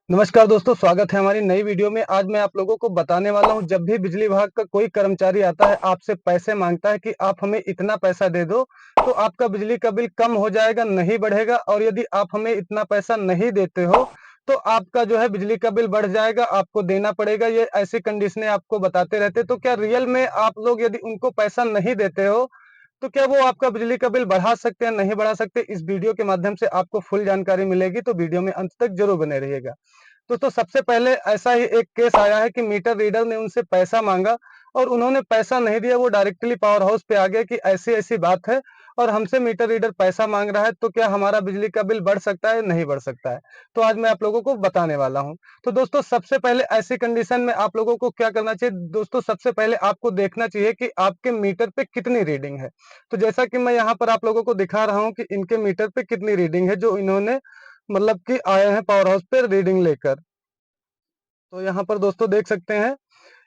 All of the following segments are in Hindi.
नमस्कार दोस्तों, स्वागत है हमारी नई वीडियो में। आज मैं आप लोगों को बताने वाला हूँ, जब भी बिजली विभाग का कोई कर्मचारी आता है, आपसे पैसे माँगता है कि आप हमें इतना पैसा दे दो, तो आपका बिजली का बिल कम हो जाएगा, नहीं बढ़ेगा। और यदि आप हमें इतना पैसा नहीं देते हो, तो आपका जो है बिजली का बिल बढ़ जाएगा, आपको देना पड़ेगा। ये ऐसी कंडीशनें आपको बताते रहते हैं। तो क्या रियल में आप लोग यदि उनको पैसा नहीं देते हो, तो क्या वो आपका बिजली का बिल बढ़ा सकते हैं, नहीं बढ़ा सकते? इस वीडियो के माध्यम से आपको फुल जानकारी मिलेगी, तो वीडियो में अंत तक ज़रूर बने रहिएगा। दोस्तों, सबसे पहले ऐसा ही एक केस आया है कि मीटर रीडर ने उनसे पैसा मांगा और उन्होंने पैसा नहीं दिया। वो डायरेक्टली पावर हाउस पे आ गए कि ऐसी-ऐसी बात है और हमसे मीटर रीडर पैसा मांग रहा है, तो क्या हमारा बिजली का बिल बढ़ सकता है, नहीं बढ़ सकता है? तो आज मैं आप लोगों को बताने वाला हूँ। तो दोस्तों, सबसे पहले ऐसी कंडीशन में आप लोगों को क्या करना चाहिए? दोस्तों, सबसे पहले आपको देखना चाहिए कि आपके मीटर पे कितनी रीडिंग है। तो जैसा कि मैं यहाँ पर आप लोगों को दिखा रहा हूँ कि इनके मीटर पे कितनी रीडिंग है, जो इन्होंने मतलब कि आए हैं पावर हाउस पे रीडिंग लेकर। तो यहाँ पर दोस्तों देख सकते हैं,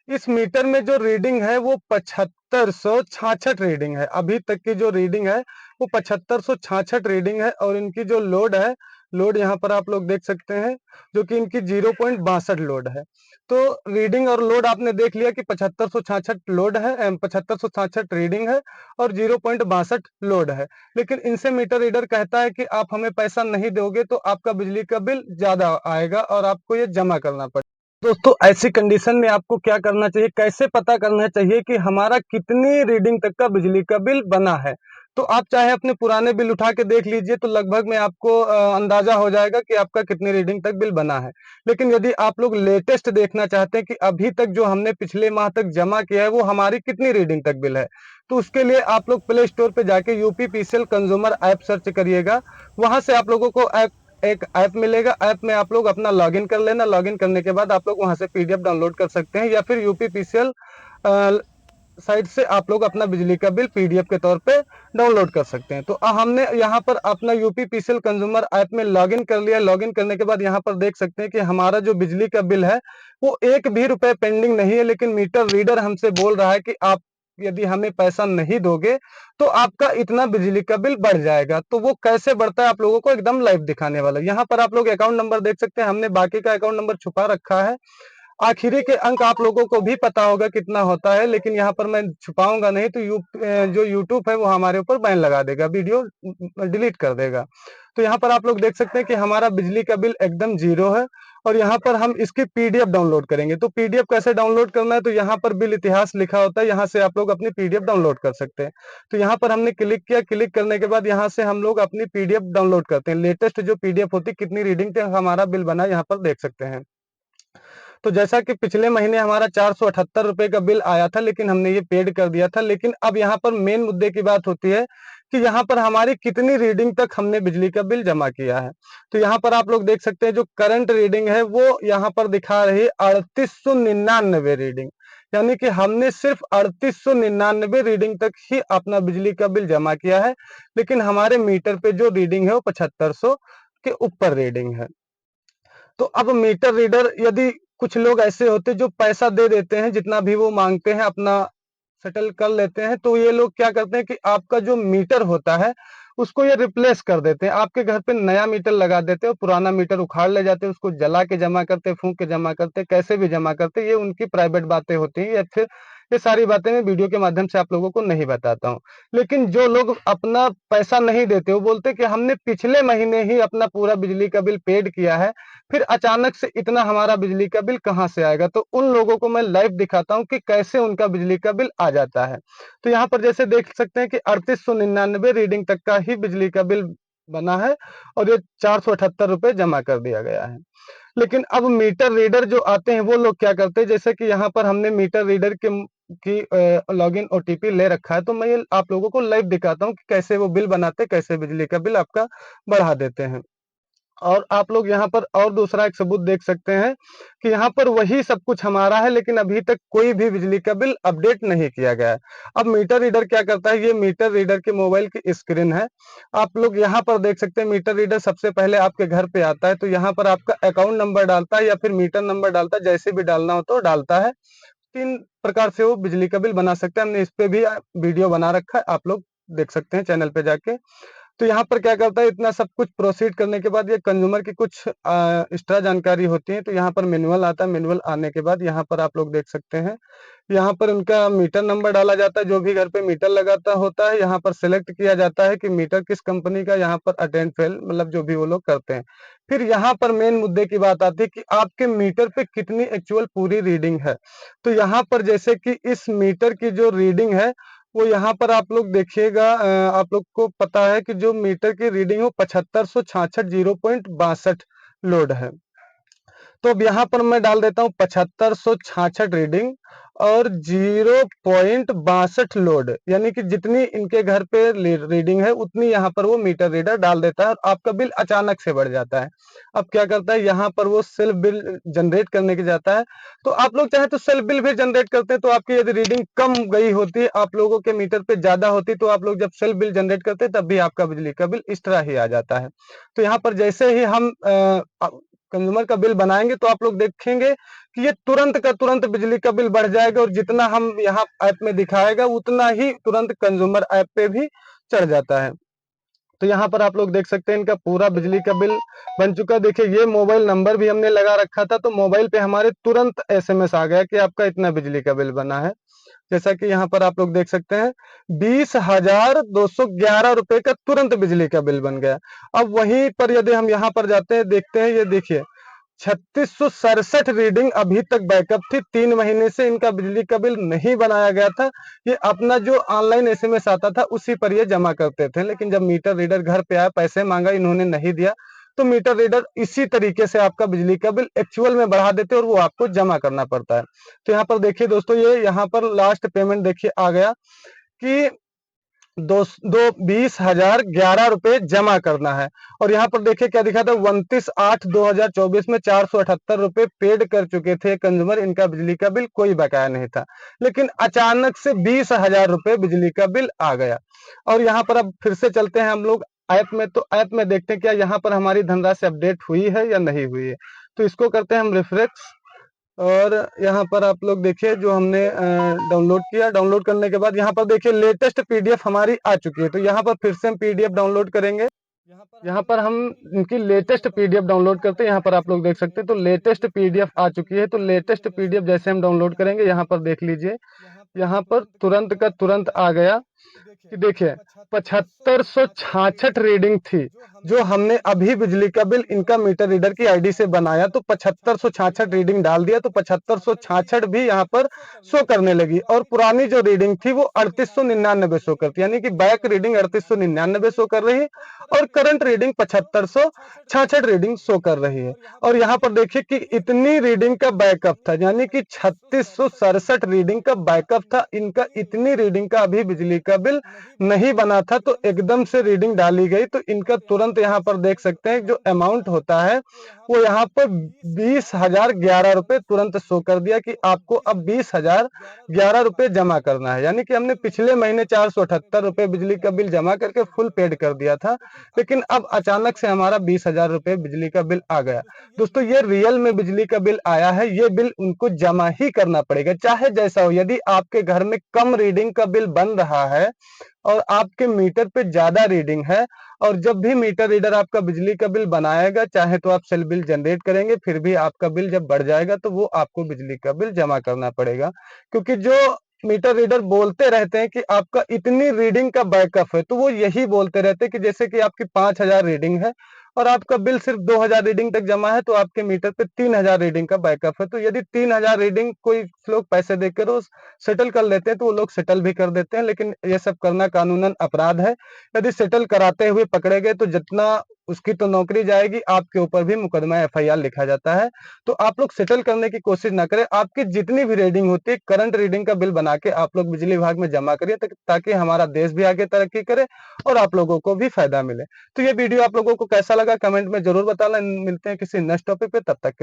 इस मीटर में जो रीडिंग है वो 7566 रीडिंग है। अभी तक की जो रीडिंग है वो 7566 रीडिंग है और इनकी जो लोड है, लोड यहाँ पर आप लोग देख सकते हैं, जो कि इनकी 0.62 लोड है। तो रीडिंग और लोड आपने देख लिया कि 7566 लोड है, 7566 रीडिंग है और 0.62 लोड है। लेकिन इनसे मीटर रीडर कहता है कि आप हमें पैसा नहीं दोगे तो आपका बिजली का बिल ज़्यादा आएगा और आपको ये जमा करना पड़ेगा। दोस्तों, ऐसी कंडीशन में आपको क्या करना चाहिए, कैसे पता करना चाहिए कि हमारा कितनी रीडिंग तक का बिजली का बिल बना है? तो आप चाहे अपने पुराने बिल उठा के देख लीजिए, तो लगभग में आपको अंदाजा हो जाएगा कि आपका कितनी रीडिंग तक बिल बना है। लेकिन यदि आप लोग लेटेस्ट देखना चाहते हैं कि अभी तक जो हमने पिछले माह तक जमा किया है वो हमारी कितनी रीडिंग तक बिल है, तो उसके लिए आप लोग प्ले स्टोर पे जाके यूपीपीसीएल कंज्यूमर ऐप सर्च करिएगा। वहां से आप लोगों को एक ऐप मिलेगा। ऐप में आप लोग अपना लॉगिन कर लेना। लॉगिन करने के बाद आप लोग वहां से पीडीएफ डाउनलोड कर सकते हैं या फिर यूपीपीसीएल साइट से आप लोग अपना बिजली का बिल पीडीएफ के तौर पे डाउनलोड कर सकते हैं। तो हमने यहाँ पर अपना यूपीपीसीएल कंज्यूमर ऐप में लॉगिन कर लिया। लॉगिन करने के बाद यहाँ पर देख सकते हैं कि हमारा जो बिजली का बिल है वो एक भी रुपए पेंडिंग नहीं है। लेकिन मीटर रीडर हमसे बोल रहा है कि आप यदि हमें पैसा नहीं दोगे तो आपका इतना बिजली का बिल बढ़ जाएगा। तो वो कैसे बढ़ता है आप लोगों को एकदम लाइव दिखाने वाला। यहाँ पर आप लोग अकाउंट नंबर देख सकते हैं। हमने बाकी का अकाउंट नंबर छुपा रखा है। आखिरी के अंक आप लोगों को भी पता होगा कितना होता है, लेकिन यहाँ पर मैं छुपाऊंगा नहीं तो जो यूट्यूब है वो हमारे ऊपर बैन लगा देगा, वीडियो डिलीट कर देगा। तो यहाँ पर आप लोग देख सकते हैं कि हमारा बिजली का बिल एकदम जीरो है और यहाँ पर हम इसकी पीडीएफ डाउनलोड करेंगे। तो पीडीएफ कैसे डाउनलोड करना है, तो यहाँ पर बिल इतिहास लिखा होता है, यहाँ से आप लोग अपनी पीडीएफ डाउनलोड कर सकते हैं। तो यहाँ पर हमने क्लिक किया। क्लिक करने के बाद यहाँ से हम लोग अपनी पीडीएफ डाउनलोड करते हैं। लेटेस्ट जो पीडीएफ होती है, कितनी रीडिंग तक हमारा बिल बना, यहाँ पर देख सकते हैं। तो जैसा कि पिछले महीने हमारा 478 रुपए का बिल आया था, लेकिन हमने ये पेड कर दिया था। लेकिन अब यहाँ पर मेन मुद्दे की बात होती है कि यहाँ पर हमारी कितनी रीडिंग तक हमने बिजली का बिल जमा किया है। तो यहाँ पर आप लोग देख सकते हैं, जो करंट रीडिंग है वो यहाँ पर दिखा रही है 3899 रीडिंग। यानी कि हमने सिर्फ 3899 रीडिंग तक ही अपना बिजली का बिल जमा किया है। लेकिन हमारे मीटर पे जो रीडिंग है वो 7500 के ऊपर रीडिंग है। तो अब मीटर रीडर, यदि कुछ लोग ऐसे होते हैं जो पैसा दे देते हैं, जितना भी वो मांगते हैं अपना सेटल कर लेते हैं, तो ये लोग क्या करते हैं कि आपका जो मीटर होता है उसको ये रिप्लेस कर देते हैं। आपके घर पे नया मीटर लगा देते हैं और पुराना मीटर उखाड़ ले जाते हैं, उसको जला के जमा करते, फूंक के जमा करते, कैसे भी जमा करते। ये उनकी प्राइवेट बातें होती हैं, या फिर ये सारी बातें मैं वीडियो के माध्यम से आप लोगों को नहीं बताता हूँ। लेकिन जो लोग अपना पैसा नहीं देते, वो बोलते हैं कि हमने पिछले महीने ही अपना पूरा बिजली का बिल पेड किया है, फिर अचानक से इतना हमारा बिजली का बिल कहाँ से आएगा? तो उन लोगों को मैं लाइव दिखाता हूँ कि कैसे उनका बिजली का बिल आ जाता है। तो यहाँ पर जैसे देख सकते हैं कि 3899 रीडिंग तक का ही बिजली का बिल बना है और ये 478 रुपए जमा कर दिया गया है। लेकिन अब मीटर रीडर जो आते हैं वो लोग क्या करते हैं, जैसे कि यहाँ पर हमने मीटर रीडर की लॉगिन ओटीपी ले रखा है, तो मैं ये आप लोगों को लाइव दिखाता हूँ कि कैसे वो बिल बनाते हैं, कैसे बिजली का बिल आपका बढ़ा देते हैं। और आप लोग यहाँ पर और दूसरा एक सबूत देख सकते हैं कि यहाँ पर वही सब कुछ हमारा है, लेकिन अभी तक कोई भी बिजली का बिल अपडेट नहीं किया गया है। अब मीटर रीडर क्या करता है, ये मीटर रीडर के मोबाइल की स्क्रीन है। आप लोग यहाँ पर देख सकते हैं, मीटर रीडर सबसे पहले आपके घर पे आता है, तो यहाँ पर आपका अकाउंट नंबर डालता है या फिर मीटर नंबर डालता है, जैसे भी डालना हो तो डालता है। 3 प्रकार से वो बिजली का बिल बना सकते हैं। हमने इस पे भी वीडियो बना रखा है, आप लोग देख सकते हैं चैनल पे जाके। तो यहाँ पर क्या करता है, इतना सब कुछ प्रोसीड करने के बाद ये कंज्यूमर की कुछ एक्स्ट्रा जानकारी होती है। तो यहाँ पर मैनुअल आता है, मैनुअल आने के बाद यहाँ पर आप लोग देख सकते हैं, यहाँ पर उनका मीटर नंबर डाला जाता है, जो भी घर पे मीटर लगाता होता है। यहाँ पर सिलेक्ट किया जाता है कि मीटर किस कंपनी का, यहाँ पर अटेंड फेल मतलब जो भी वो लोग करते हैं। फिर यहाँ पर मेन मुद्दे की बात आती है कि आपके मीटर पे कितनी एक्चुअल पूरी रीडिंग है। तो यहाँ पर जैसे कि इस मीटर की जो रीडिंग है वो यहाँ पर आप लोग देखिएगा, आप लोग को पता है कि जो मीटर की रीडिंग है वो 7566 0.62 लोड है। तो अब यहाँ पर मैं डाल देता हूँ 7566 रीडिंग और 0.62 लोड, यानी कि जितनी इनके घर पे रीडिंग है उतनी यहाँ पर वो मीटर रीडर डाल देता है और आपका बिल अचानक से बढ़ जाता है। अब क्या करता है, यहाँ पर वो सेल्फ बिल जनरेट करने के जाता है। तो आप लोग चाहे तो सेल्फ बिल भी जनरेट करते हैं, तो आपकी यदि रीडिंग कम गई होती है, आप लोगों के मीटर पे ज्यादा होती, तो आप लोग जब सेल्फ बिल जनरेट करते हैं तब भी आपका बिजली का बिल इस तरह ही आ जाता है। तो यहाँ पर जैसे ही हम कंज्यूमर का बिल बनाएंगे तो आप लोग देखेंगे कि ये तुरंत का तुरंत बिजली का बिल बढ़ जाएगा और जितना हम यहाँ ऐप में दिखाएगा उतना ही तुरंत कंज्यूमर ऐप पे भी चढ़ जाता है। तो यहाँ पर आप लोग देख सकते हैं इनका पूरा बिजली का बिल बन चुका है। देखिए ये मोबाइल नंबर भी हमने लगा रखा था, तो मोबाइल पे हमारे तुरंत एसएमएस आ गया कि आपका इतना बिजली का बिल बना है। जैसा कि यहाँ पर आप लोग देख सकते हैं 20,211 रुपए का तुरंत बिजली का बिल बन गया। अब वहीं पर यदि हम यहाँ पर जाते हैं, देखते हैं, ये देखिए 3667 रीडिंग अभी तक बैकअप थी। 3 महीने से इनका बिजली का बिल नहीं बनाया गया था। ये अपना जो ऑनलाइन एसएमएस आता था उसी पर ये जमा करते थे, लेकिन जब मीटर रीडर घर पे आया, पैसे मांगा, इन्होंने नहीं दिया, तो मीटर रीडर इसी तरीके से आपका बिजली का बिल एक्चुअल में बढ़ा देते और वो आपको जमा करना पड़ता है। तो यहाँ पर देखिए दोस्तों, ये यहाँ पर लास्ट पेमेंट देखिए आ गया कि 20,011 रुपए जमा करना है। और यहाँ पर देखिए क्या दिखा था, 29/8/2024 में 478 रुपए पेड कर चुके थे कंज्यूमर, इनका बिजली का बिल कोई बकाया नहीं था। लेकिन अचानक से 20,000 रुपए बिजली का बिल आ गया। और यहाँ पर अब फिर से चलते हैं हम लोग ऐप में, तो ऐप में देखते हैं क्या यहाँ पर हमारी धनराशि अपडेट हुई है या नहीं हुई है। तो इसको करते हैं हम रिफ्रेश, और यहाँ पर आप लोग देखिए जो हमने डाउनलोड किया, डाउनलोड करने के बाद यहाँ पर देखिए लेटेस्ट पीडीएफ हमारी आ चुकी है। तो यहाँ पर फिर से हम पीडीएफ डाउनलोड करेंगे। यहाँ पर हम इनकी लेटेस्ट पीडीएफ डाउनलोड करते हैं। यहाँ पर आप लोग देख सकते हैं, तो लेटेस्ट पीडीएफ आ चुकी है। तो लेटेस्ट पीडीएफ जैसे हम डाउनलोड करेंगे, यहाँ पर देख लीजिए, यहाँ पर तुरंत का तुरंत आ गया कि देखिए 7566 रीडिंग थी जो हमने अभी बिजली का बिल इनका मीटर रीडर की आईडी से बनाया, तो 7566 रीडिंग डाल दिया, तो 7566 भी यहाँ पर शो करने लगी। और पुरानी जो रीडिंग थी वो 3899 शो करती, यानी कि बैक रीडिंग 3899 शो कर रही है और करंट रीडिंग 7566 रीडिंग शो कर रही है। और यहाँ पर देखिए कि इतनी रीडिंग का बैकअप था, यानी कि 3667 रीडिंग का बैकअप था इनका। इतनी रीडिंग का अभी बिजली का बिल नहीं बना था, तो एकदम से रीडिंग डाली गई, तो इनका तुरंत यहाँ पर देख सकते हैं जो अमाउंट होता है वो यहाँ पर 20,011 रुपए तुरंत शो कर दिया कि आपको अब 20,011 रुपए जमा करना है। यानी कि हमने पिछले महीने 478 रुपए बिजली का बिल जमा करके फुल पेड कर दिया था, लेकिन अब अचानक से हमारा 20,000 रुपए बिजली का बिल आ गया। दोस्तों ये रियल में बिजली का बिल आया है, ये बिल उनको जमा ही करना पड़ेगा चाहे जैसा हो। यदि आपके घर में कम रीडिंग का बिल बन रहा है और आपके मीटर पे ज्यादा रीडिंग है, और जब भी मीटर रीडर आपका बिजली का बिल बनाएगा, चाहे तो आप सेल बिल जनरेट करेंगे, फिर भी आपका बिल जब बढ़ जाएगा तो वो आपको बिजली का बिल जमा करना पड़ेगा। क्योंकि जो मीटर रीडर बोलते रहते हैं कि आपका इतनी रीडिंग का बैकअप है, तो वो यही बोलते रहते हैं कि जैसे कि आपकी 5,000 रीडिंग है और आपका बिल सिर्फ 2,000 रीडिंग तक जमा है, तो आपके मीटर पे 3,000 रीडिंग का बैकअप है। तो यदि 3,000 रीडिंग कोई लोग पैसे देकर वो सेटल कर लेते हैं, तो वो लोग सेटल भी कर देते हैं, लेकिन ये सब करना कानूनन अपराध है। यदि सेटल कराते हुए पकड़े गए तो जितना उसकी तो नौकरी जाएगी, आपके ऊपर भी मुकदमा एफआईआर लिखा जाता है। तो आप लोग सेटल करने की कोशिश ना करें। आपकी जितनी भी रीडिंग होती है, करंट रीडिंग का बिल बना के आप लोग बिजली विभाग में जमा करिए, ताकि हमारा देश भी आगे तरक्की करे और आप लोगों को भी फायदा मिले। तो ये वीडियो आप लोगों को कैसा लगा कमेंट में जरूर बताना। मिलते हैं किसी नेक्स्ट टॉपिक पे, तब तक के लिए।